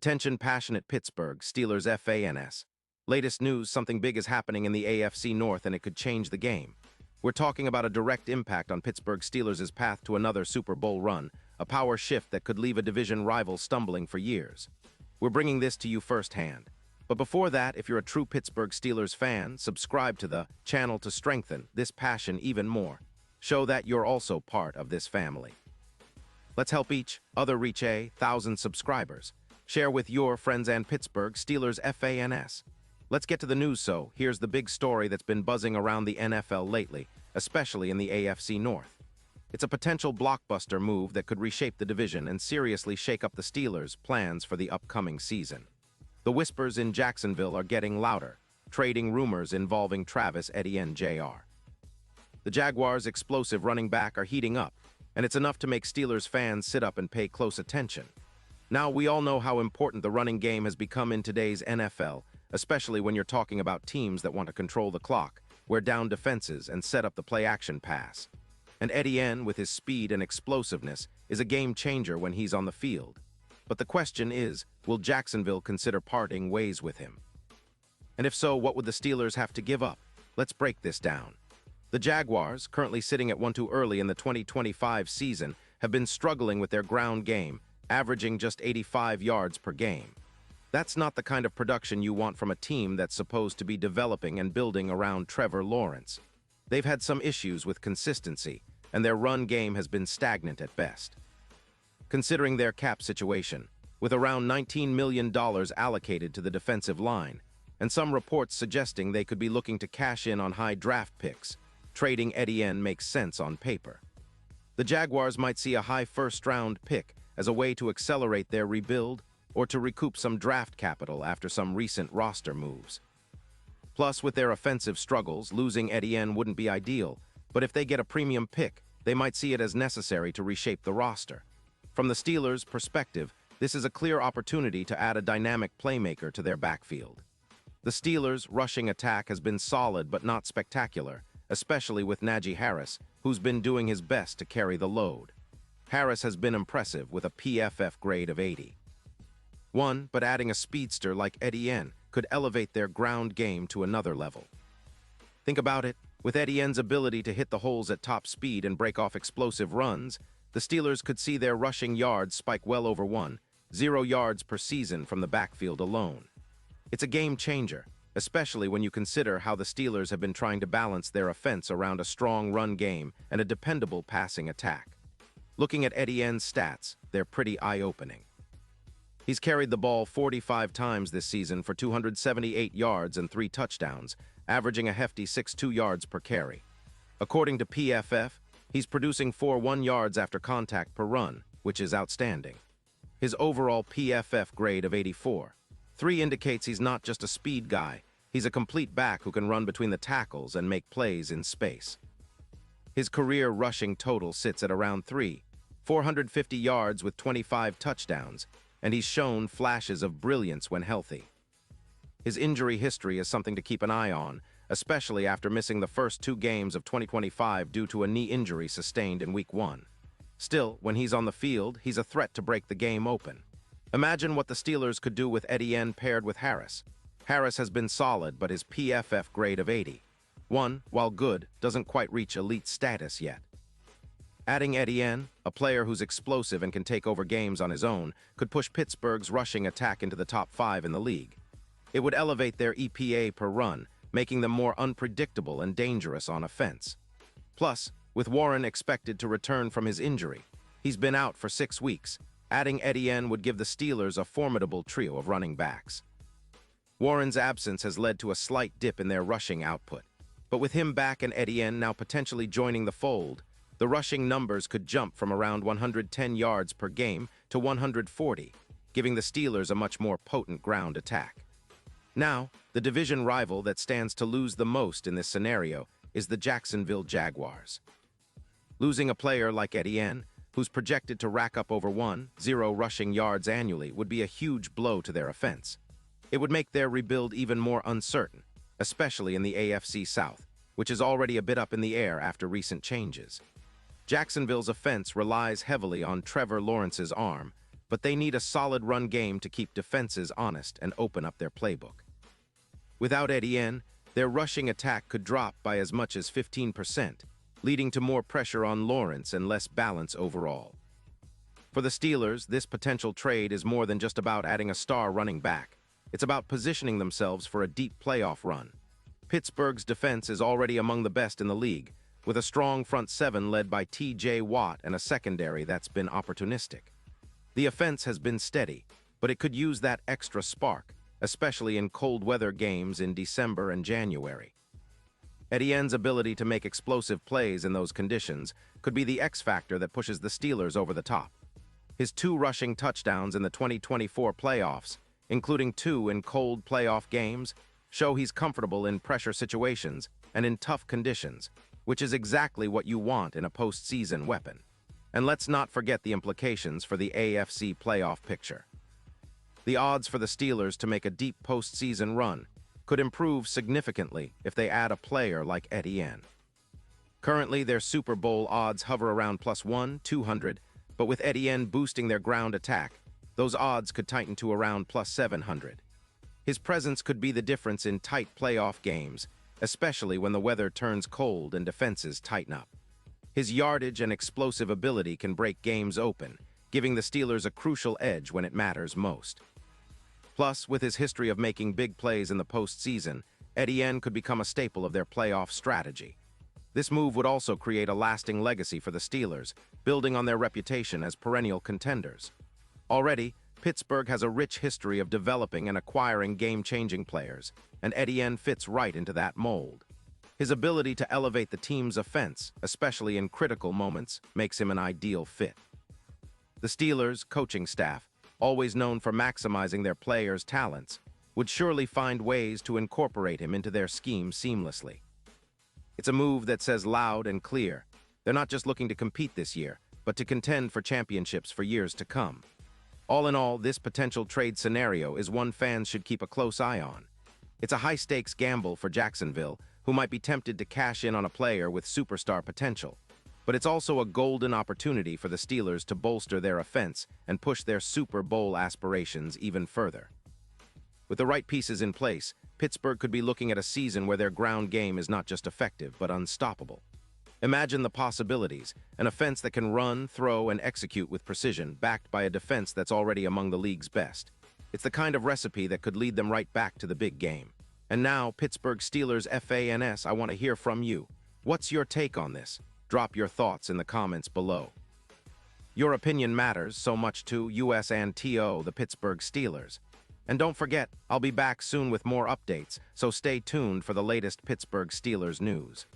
Attention passionate Pittsburgh Steelers fans. Latest news, something big is happening in the AFC North and it could change the game. We're talking about a direct impact on Pittsburgh Steelers' path to another Super Bowl run, a power shift that could leave a division rival stumbling for years. We're bringing this to you firsthand. But before that, if you're a true Pittsburgh Steelers fan, subscribe to the channel to strengthen this passion even more. Show that you're also part of this family. Let's help each other reach 1,000 subscribers. Share with your friends and Pittsburgh Steelers fans. Let's get to the news. So, here's the big story that's been buzzing around the NFL lately, especially in the AFC North. It's a potential blockbuster move that could reshape the division and seriously shake up the Steelers' plans for the upcoming season. The whispers in Jacksonville are getting louder, trading rumors involving Travis Etienne Jr. The Jaguars' explosive running back are heating up, and it's enough to make Steelers fans sit up and pay close attention. Now, we all know how important the running game has become in today's NFL, especially when you're talking about teams that want to control the clock, wear down defenses, and set up the play-action pass. And Etienne, with his speed and explosiveness, is a game-changer when he's on the field. But the question is, will Jacksonville consider parting ways with him? And if so, what would the Steelers have to give up? Let's break this down. The Jaguars, currently sitting at 1-2 early in the 2025 season, have been struggling with their ground game, averaging just 85 yards per game. That's not the kind of production you want from a team that's supposed to be developing and building around Trevor Lawrence. They've had some issues with consistency, and their run game has been stagnant at best. Considering their cap situation, with around $19 million allocated to the defensive line, and some reports suggesting they could be looking to cash in on high draft picks, trading Etienne makes sense on paper. The Jaguars might see a high first-round pick as a way to accelerate their rebuild or to recoup some draft capital after some recent roster moves. Plus, with their offensive struggles, losing Etienne wouldn't be ideal, but if they get a premium pick, they might see it as necessary to reshape the roster. From the Steelers' perspective, this is a clear opportunity to add a dynamic playmaker to their backfield. The Steelers' rushing attack has been solid but not spectacular, especially with Najee Harris, who's been doing his best to carry the load. Harris has been impressive with a PFF grade of 80. But adding a speedster like Etienne could elevate their ground game to another level. Think about it, with Etienne's ability to hit the holes at top speed and break off explosive runs, the Steelers could see their rushing yards spike well over 0 yards per season from the backfield alone. It's a game changer, especially when you consider how the Steelers have been trying to balance their offense around a strong run game and a dependable passing attack. Looking at Etienne's stats, they're pretty eye-opening. He's carried the ball 45 times this season for 278 yards and 3 touchdowns, averaging a hefty 6.2 yards per carry. According to PFF, he's producing 4.1 yards after contact per run, which is outstanding. His overall PFF grade of 84.3 indicates he's not just a speed guy, he's a complete back who can run between the tackles and make plays in space. His career rushing total sits at around 450 yards with 25 touchdowns, and he's shown flashes of brilliance when healthy. His injury history is something to keep an eye on, especially after missing the first 2 games of 2025 due to a knee injury sustained in Week 1. Still, when he's on the field, he's a threat to break the game open. Imagine what the Steelers could do with Etienne paired with Harris. Harris has been solid, but his PFF grade of 80. While good, doesn't quite reach elite status yet. Adding Etienne, a player who's explosive and can take over games on his own, could push Pittsburgh's rushing attack into the top 5 in the league. It would elevate their EPA per run, making them more unpredictable and dangerous on offense. Plus, with Warren expected to return from his injury, he's been out for 6 weeks. Adding Etienne would give the Steelers a formidable trio of running backs. Warren's absence has led to a slight dip in their rushing output, but with him back and Etienne now potentially joining the fold, the rushing numbers could jump from around 110 yards per game to 140, giving the Steelers a much more potent ground attack. Now, the division rival that stands to lose the most in this scenario is the Jacksonville Jaguars. Losing a player like Etienne, who's projected to rack up over 0 rushing yards annually, would be a huge blow to their offense. It would make their rebuild even more uncertain, especially in the AFC South, which is already a bit up in the air after recent changes. Jacksonville's offense relies heavily on Trevor Lawrence's arm, but they need a solid run game to keep defenses honest and open up their playbook. Without Etienne, their rushing attack could drop by as much as 15%, leading to more pressure on Lawrence and less balance overall. For the Steelers, this potential trade is more than just about adding a star running back. It's about positioning themselves for a deep playoff run. Pittsburgh's defense is already among the best in the league, with a strong front seven led by T.J. Watt and a secondary that's been opportunistic. The offense has been steady, but it could use that extra spark, especially in cold weather games in December and January. Etienne's ability to make explosive plays in those conditions could be the X factor that pushes the Steelers over the top. His 2 rushing touchdowns in the 2024 playoffs, including 2 in cold playoff games, show he's comfortable in pressure situations and in tough conditions, which is exactly what you want in a postseason weapon. And let's not forget the implications for the AFC playoff picture. The odds for the Steelers to make a deep postseason run could improve significantly if they add a player like Etienne. Currently, their Super Bowl odds hover around +1, 200, but with Etienne boosting their ground attack, those odds could tighten to around +700. His presence could be the difference in tight playoff games, especially when the weather turns cold and defenses tighten up. His yardage and explosive ability can break games open, giving the Steelers a crucial edge when it matters most. Plus, with his history of making big plays in the postseason, Etienne could become a staple of their playoff strategy. This move would also create a lasting legacy for the Steelers, building on their reputation as perennial contenders. Already, Pittsburgh has a rich history of developing and acquiring game-changing players, and Etienne fits right into that mold. His ability to elevate the team's offense, especially in critical moments, makes him an ideal fit. The Steelers' coaching staff, always known for maximizing their players' talents, would surely find ways to incorporate him into their scheme seamlessly. It's a move that says loud and clear, they're not just looking to compete this year, but to contend for championships for years to come. All in all, this potential trade scenario is one fans should keep a close eye on. It's a high-stakes gamble for Jacksonville, who might be tempted to cash in on a player with superstar potential. But it's also a golden opportunity for the Steelers to bolster their offense and push their Super Bowl aspirations even further. With the right pieces in place, Pittsburgh could be looking at a season where their ground game is not just effective, but unstoppable. Imagine the possibilities, an offense that can run, throw, and execute with precision, backed by a defense that's already among the league's best. It's the kind of recipe that could lead them right back to the big game. And now, Pittsburgh Steelers fans, I want to hear from you. What's your take on this? Drop your thoughts in the comments below. Your opinion matters so much to us and the Pittsburgh Steelers. And don't forget, I'll be back soon with more updates, so stay tuned for the latest Pittsburgh Steelers news.